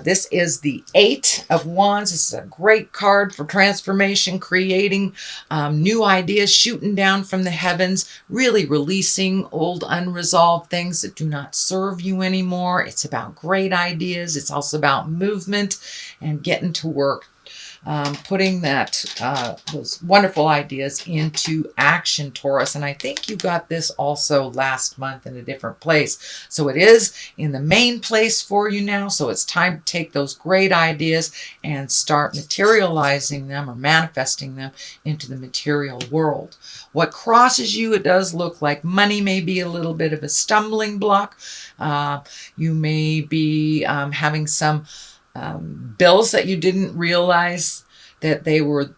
This is the Eight of Wands. This is a great card for transformation, creating new ideas, shooting down from the heavens, really releasing old unresolved things that do not serve you anymore. It's about great ideas. It's also about movement and getting to work. Putting those wonderful ideas into action, Taurus. And I think you got this also last month in a different place. So it is in the main place for you now. So it's time to take those great ideas and start materializing them or manifesting them into the material world. What crosses you, it does look like money may be a little bit of a stumbling block. You may be having some bills that you didn't realize that they were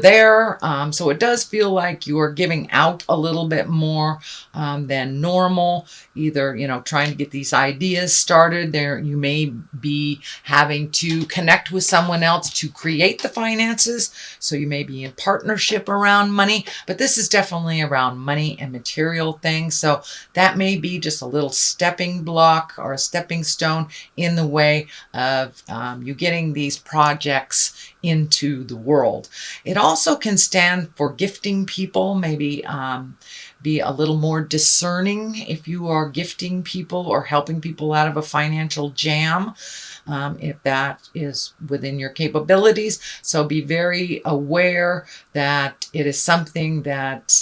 there. So it does feel like you are giving out a little bit more than normal. Either, trying to get these ideas started. There, you may be having to connect with someone else to create the finances. So you may be in partnership around money, but this is definitely around money and material things. So that may be just a little stepping block or a stepping stone in the way of you getting these projects into the world. It also can stand for gifting people, maybe be a little more discerning if you are gifting people or helping people out of a financial jam, if that is within your capabilities. So be very aware that it is something that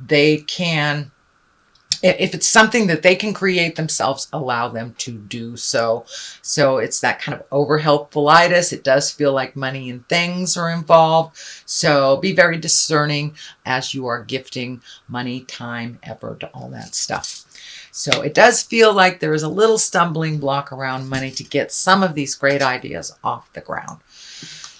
they can, if it's something that they can create themselves, allow them to do so. So it's that kind of over-helpfulitis. It does feel like money and things are involved. So be very discerning as you are gifting money, time, effort, all that stuff. So it does feel like there is a little stumbling block around money to get some of these great ideas off the ground.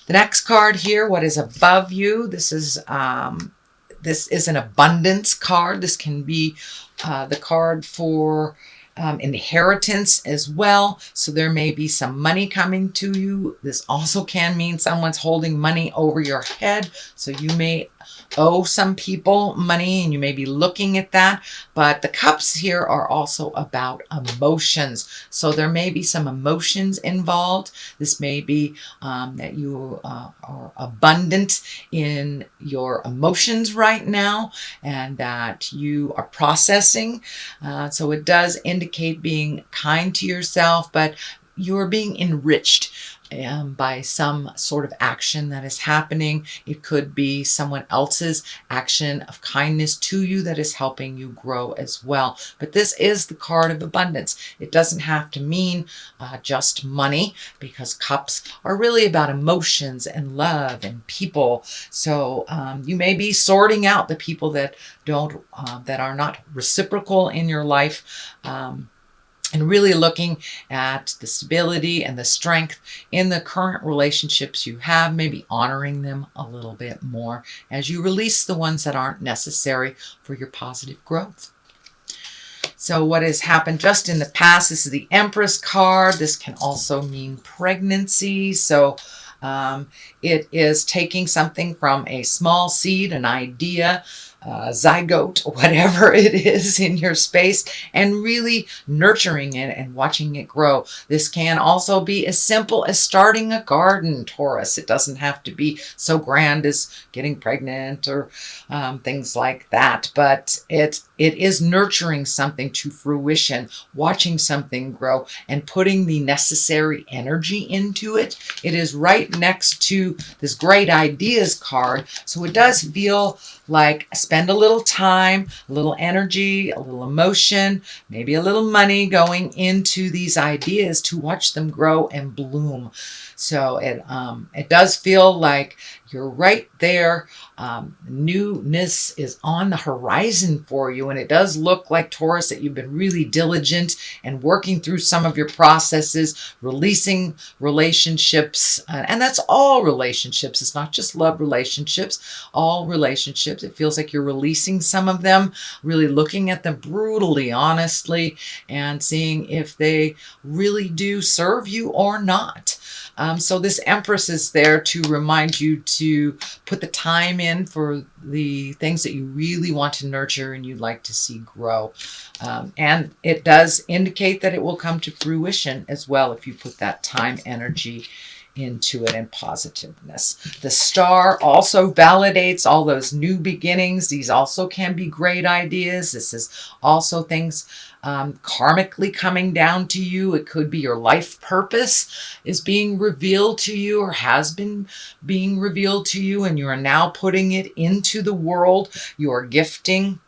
The next card here, what is above you? This is an abundance card. This can be the card for inheritance as well. So there may be some money coming to you. This also can mean someone's holding money over your head. So you may owe some people money and you may be looking at that. But the cups here are also about emotions. So there may be some emotions involved. This may be that you are abundant in your emotions right now and that you are processing. So it does indicate being kind to yourself, but you're being enriched by some sort of action that is happening. It could be someone else's action of kindness to you that is helping you grow as well. But this is the card of abundance. It doesn't have to mean just money, because cups are really about emotions and love and people. So you may be sorting out the people that that are not reciprocal in your life. And really looking at the stability and the strength in the current relationships you have, maybe honoring them a little bit more as you release the ones that aren't necessary for your positive growth. So what has happened just in the past, this is the Empress card. This can also mean pregnancy. So it is taking something from a small seed, an idea, zygote, whatever it is in your space, and really nurturing it and watching it grow. This can also be as simple as starting a garden, Taurus. It doesn't have to be so grand as getting pregnant or things like that, but it is nurturing something to fruition, watching something grow and putting the necessary energy into it. It is right next to this great ideas card, so it does feel like spend a little time, a little energy, a little emotion, maybe a little money going into these ideas to watch them grow and bloom. So it does feel like you're right there. Newness is on the horizon for you. And it does look like, Taurus, that you've been really diligent and working through some of your processes, releasing relationships. And that's all relationships. It's not just love relationships, all relationships. It feels like you're releasing some of them, really looking at them brutally, honestly, and seeing if they really do serve you or not. So this Empress is there to remind you to put the time in for the things that you really want to nurture and you'd like to see grow. And it does indicate that it will come to fruition as well if you put that time, energy into it, and positiveness. The star also validates all those new beginnings. These also can be great ideas. This is also things karmically coming down to you. It could be your life purpose is being revealed to you or has been being revealed to you, and you are now putting it into the world. You are gifting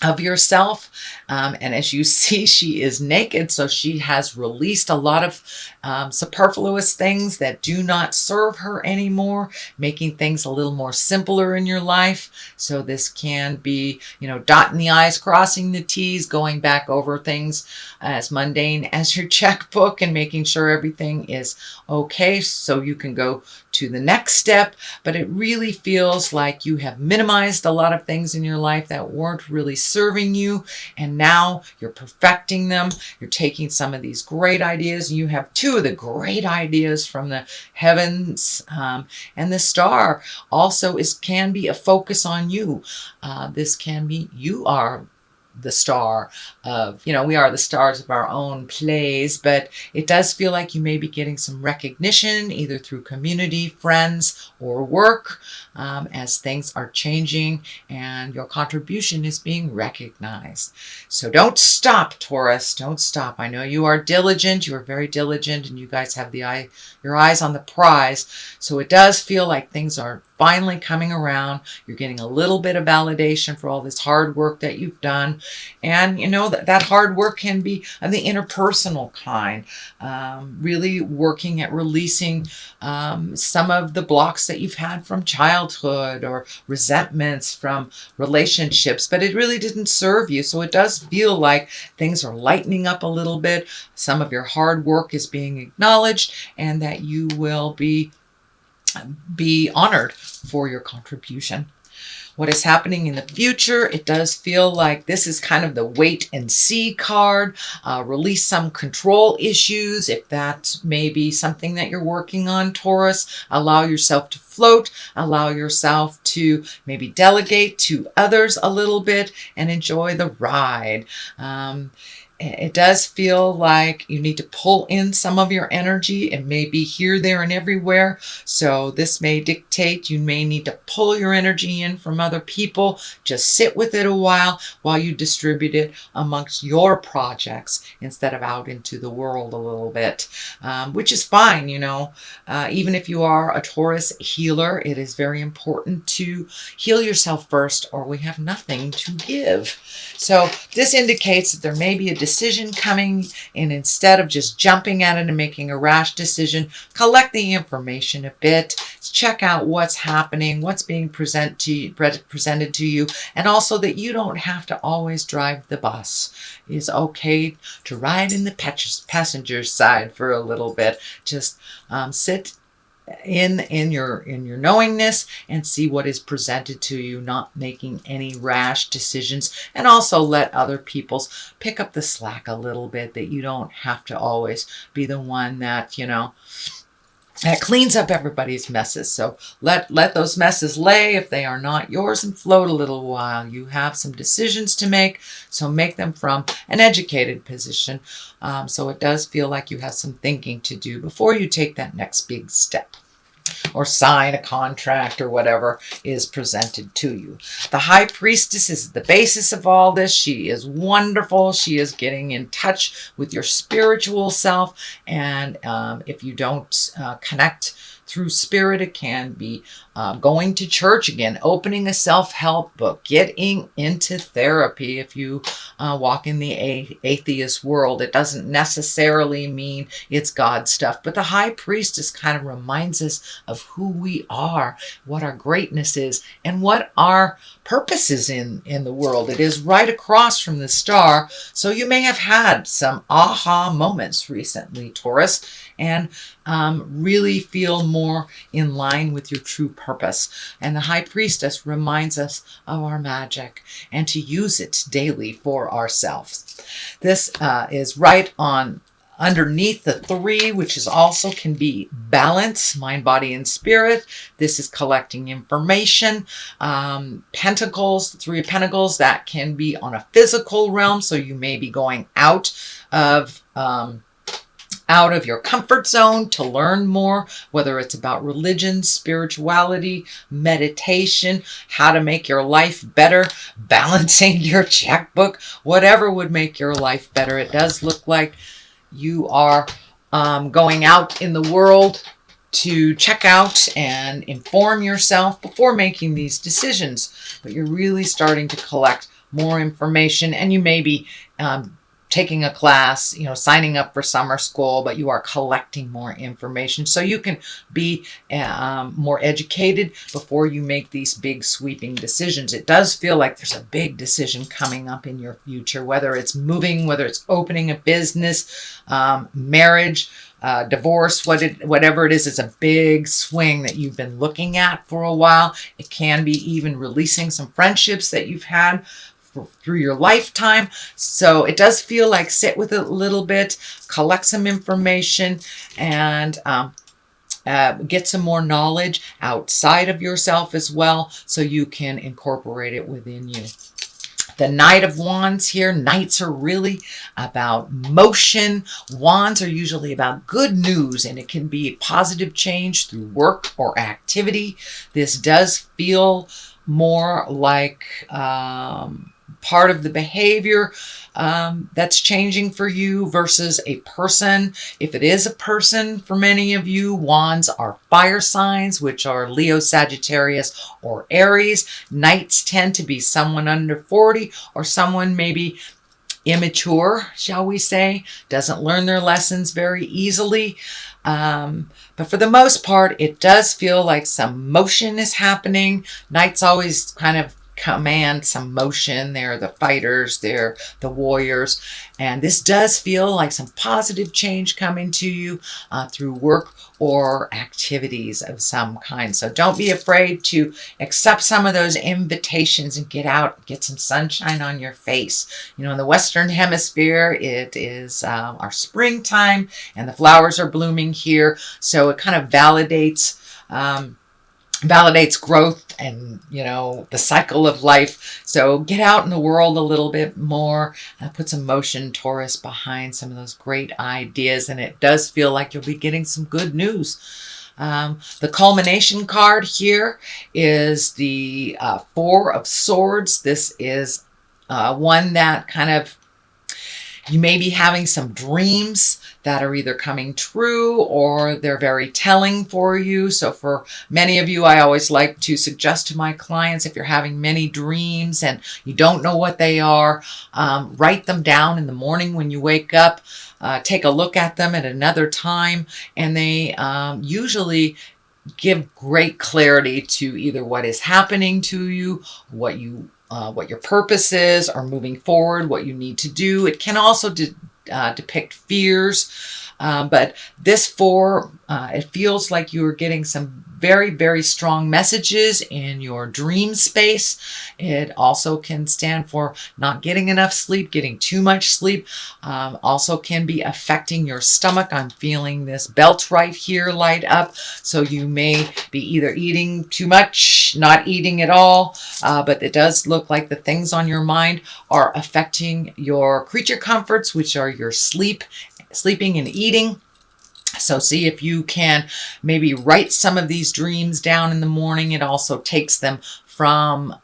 of yourself. And as you see, she is naked, so she has released a lot of superfluous things that do not serve her anymore, making things a little more simpler in your life. So this can be, dotting the I's, crossing the T's, going back over things as mundane as your checkbook and making sure everything is okay so you can go to the next step. But it really feels like you have minimized a lot of things in your life that weren't really serving you, and now you're perfecting them. You're taking some of these great ideas, and you have two of the great ideas from the heavens, and the star also can be a focus on you. This can be you are the star of, we are the stars of our own plays, but it does feel like you may be getting some recognition either through community, friends, or work as things are changing and your contribution is being recognized. So don't stop, Taurus. Don't stop. I know you are diligent. You are very diligent, and you guys have your eyes on the prize. So it does feel like things are finally coming around. You're getting a little bit of validation for all this hard work that you've done. And that hard work can be of the interpersonal kind, really working at releasing some of the blocks that you've had from childhood or resentments from relationships, but it really didn't serve you. So it does feel like things are lightening up a little bit. Some of your hard work is being acknowledged, and that you will be honored for your contribution. What is happening in the future? It does feel like this is kind of the wait and see card. Release some control issues. If that may be something that you're working on, Taurus, allow yourself to float. Allow yourself to maybe delegate to others a little bit and enjoy the ride. It does feel like you need to pull in some of your energy. It may be here, there, and everywhere. So this may dictate you may need to pull your energy in from other people. Just sit with it a while you distribute it amongst your projects instead of out into the world a little bit, which is fine. Even if you are a Taurus healer, it is very important to heal yourself first, or we have nothing to give. So this indicates that there may be a decision coming, and instead of just jumping at it and making a rash decision, collect the information a bit, check out what's happening, what's being presented to you, and also that you don't have to always drive the bus. It's okay to ride in the passenger side for a little bit. Just sit in your knowingness and see what is presented to you, not making any rash decisions, and also let other people's pick up the slack a little bit, that you don't have to always be the one that that cleans up everybody's messes. So let those messes lay if they are not yours, and float a little while. You have some decisions to make, so make them from an educated position. So it does feel like you have some thinking to do before you take that next big step or sign a contract or whatever is presented to you. The High Priestess is the basis of all this. She is wonderful. She is getting in touch with your spiritual self. And if you don't connect through spirit, it can be going to church again, opening a self-help book, getting into therapy. If you walk in the atheist world, it doesn't necessarily mean it's God stuff, but the High Priestess kind of reminds us of who we are, what our greatness is, and what our purpose is in the world. It is right across from the star. So you may have had some aha moments recently, Taurus, and really feel more in line with your true purpose. And the High Priestess reminds us of our magic and to use it daily for ourselves. This is right on underneath the 3, which is also can be balance, mind, body, and spirit. This is collecting information. Pentacles, the 3 of Pentacles, that can be on a physical realm. So you may be going out of your comfort zone to learn more, whether it's about religion, spirituality, meditation, how to make your life better, balancing your checkbook, whatever would make your life better. It does look like you are going out in the world to check out and inform yourself before making these decisions, but you're really starting to collect more information, and you may be taking a class, signing up for summer school, but you are collecting more information so you can be more educated before you make these big sweeping decisions. It does feel like there's a big decision coming up in your future, whether it's moving, whether it's opening a business, marriage, divorce, whatever it is. It's a big swing that you've been looking at for a while. It can be even releasing some friendships that you've had through your lifetime. So it does feel like sit with it a little bit, collect some information, and get some more knowledge outside of yourself as well, so you can incorporate it within you. The Knight of Wands here. Knights are really about motion. Wands are usually about good news, and it can be positive change through work or activity. This does feel more like part of the behavior that's changing for you versus a person. If it is a person, for many of you, wands are fire signs, which are Leo, Sagittarius, or Aries. Knights tend to be someone under 40 or someone maybe immature, shall we say, doesn't learn their lessons very easily. But for the most part, it does feel like some motion is happening. Knights always kind of command some motion. They're the fighters, they're the warriors, and this does feel like some positive change coming to you through work or activities of some kind. So don't be afraid to accept some of those invitations and get out, get some sunshine on your face. In the Western Hemisphere, it is our springtime and the flowers are blooming here, so it kind of validates growth and the cycle of life. So get out in the world a little bit more and put some motion, Taurus, behind some of those great ideas, and it does feel like you'll be getting some good news. The culmination card here is the 4 of Swords. This is one that kind of, you may be having some dreams that are either coming true or they're very telling for you. So for many of you, I always like to suggest to my clients, if you're having many dreams and you don't know what they are, write them down in the morning when you wake up. Take a look at them at another time, and they usually give great clarity to either what is happening to you, what your purpose is, or moving forward, what you need to do. It can also depict fears, but this 4, it feels like you are getting some very, very strong messages in your dream space. It also can stand for not getting enough sleep, getting too much sleep. Also can be affecting your stomach. I'm feeling this belt right here light up. So you may be either eating too much, not eating at all, but it does look like the things on your mind are affecting your creature comforts, which are your sleeping and eating. So see if you can maybe write some of these dreams down in the morning. It also takes them from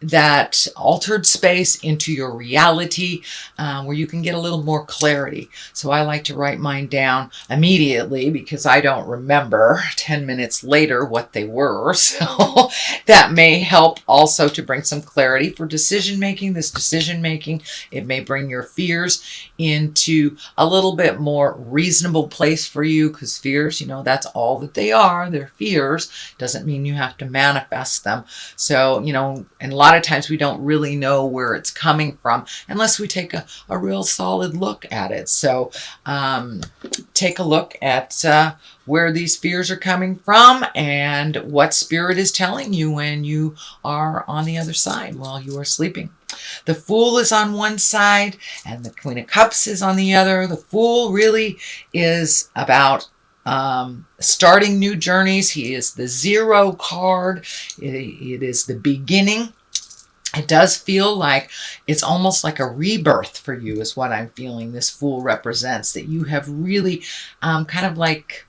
that altered space into your reality, where you can get a little more clarity. So I like to write mine down immediately because I don't remember 10 minutes later what they were. So that may help also to bring some clarity for decision making. This decision making, it may bring your fears into a little bit more reasonable place for you, because fears, that's all that they are. They're fears. Doesn't mean you have to manifest them. So, and a lot of times we don't really know where it's coming from unless we take a real solid look at it. So take a look at where these fears are coming from and what spirit is telling you when you are on the other side while you are sleeping. The Fool is on one side and the Queen of Cups is on the other. The Fool really is about starting new journeys. He is the 0 card. It is the beginning. It does feel like it's almost like a rebirth for you is what I'm feeling this Fool represents. That you have really kind of like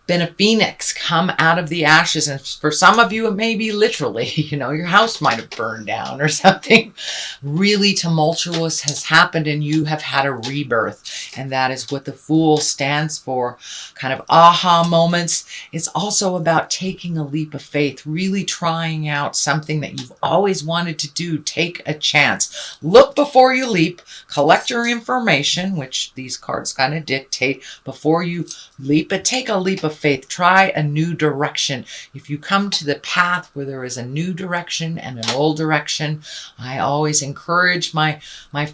been a phoenix, come out of the ashes. And for some of you, it may be literally, your house might have burned down or something really tumultuous has happened and you have had a rebirth. And that is what the Fool stands for, kind of aha moments. It's also about taking a leap of faith, really trying out something that you've always wanted to do. Take a chance. Look before you leap. Collect your information, which these cards kind of dictate before you leap, but take a leap of faith. Try a new direction. If you come to the path where there is a new direction and an old direction, I always encourage my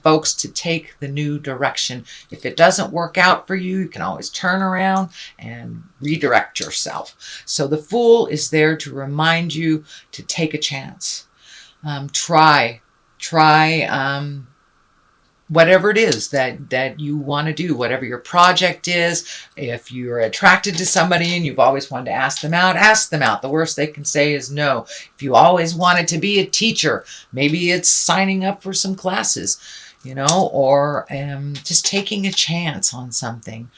folks to take the new direction. If it doesn't work out for you, you can always turn around and redirect yourself. So the Fool is there to remind you to take a chance. Try whatever it is that you want to do, whatever your project is. If you're attracted to somebody and you've always wanted to ask them out, ask them out. The worst they can say is no. If you always wanted to be a teacher, maybe it's signing up for some classes, or just taking a chance on something.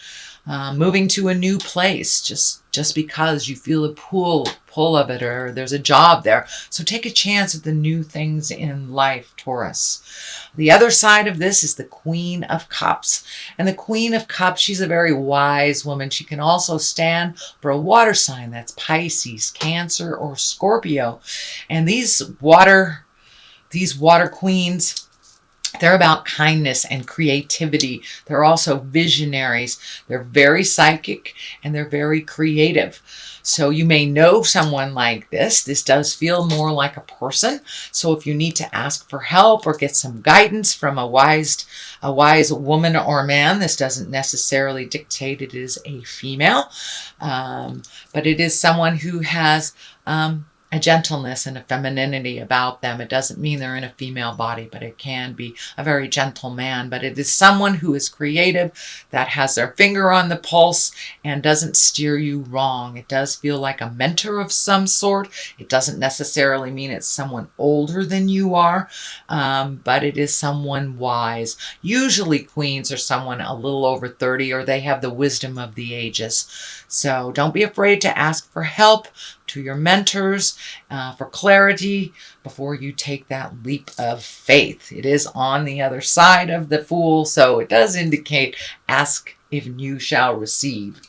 Moving to a new place just because you feel a pull of it, or there's a job there. So take a chance at the new things in life, Taurus. The other side of this is the Queen of Cups. And the Queen of Cups, she's a very wise woman. She can also stand for a water sign. That's Pisces, Cancer, or Scorpio. And these water queens, they're about kindness and creativity. They're also visionaries. They're very psychic and they're very creative. So you may know someone like this. This does feel more like a person. So if you need to ask for help or get some guidance from a wise woman or man, this doesn't necessarily dictate it is a female, but it is someone who has a gentleness and a femininity about them. It doesn't mean they're in a female body, but it can be a very gentle man. But it is someone who is creative, that has their finger on the pulse and doesn't steer you wrong. It does feel like a mentor of some sort. It doesn't necessarily mean it's someone older than you are, but it is someone wise. Usually queens are someone a little over 30, or they have the wisdom of the ages. So don't be afraid to ask for help to your mentors for clarity before you take that leap of faith. It is on the other side of the Fool, so it does indicate ask if you shall receive.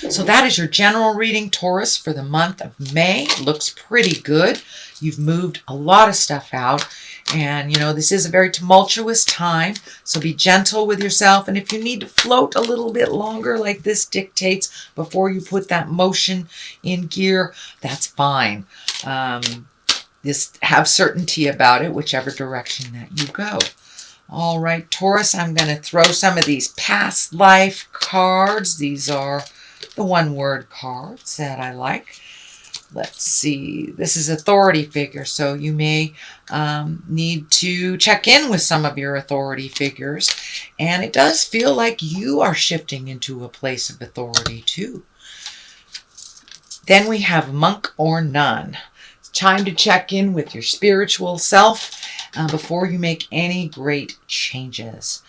So that is your general reading, Taurus, for the month of May. Looks pretty good. You've moved a lot of stuff out. And, this is a very tumultuous time. So be gentle with yourself. And if you need to float a little bit longer, like this dictates, before you put that motion in gear, that's fine. Just have certainty about it, whichever direction that you go. All right, Taurus, I'm going to throw some of these past life cards. These are the one-word cards that I like. Let's see. This is authority figure, so you may need to check in with some of your authority figures. And it does feel like you are shifting into a place of authority too. Then we have Monk or Nun. It's time to check in with your spiritual self before you make any great changes.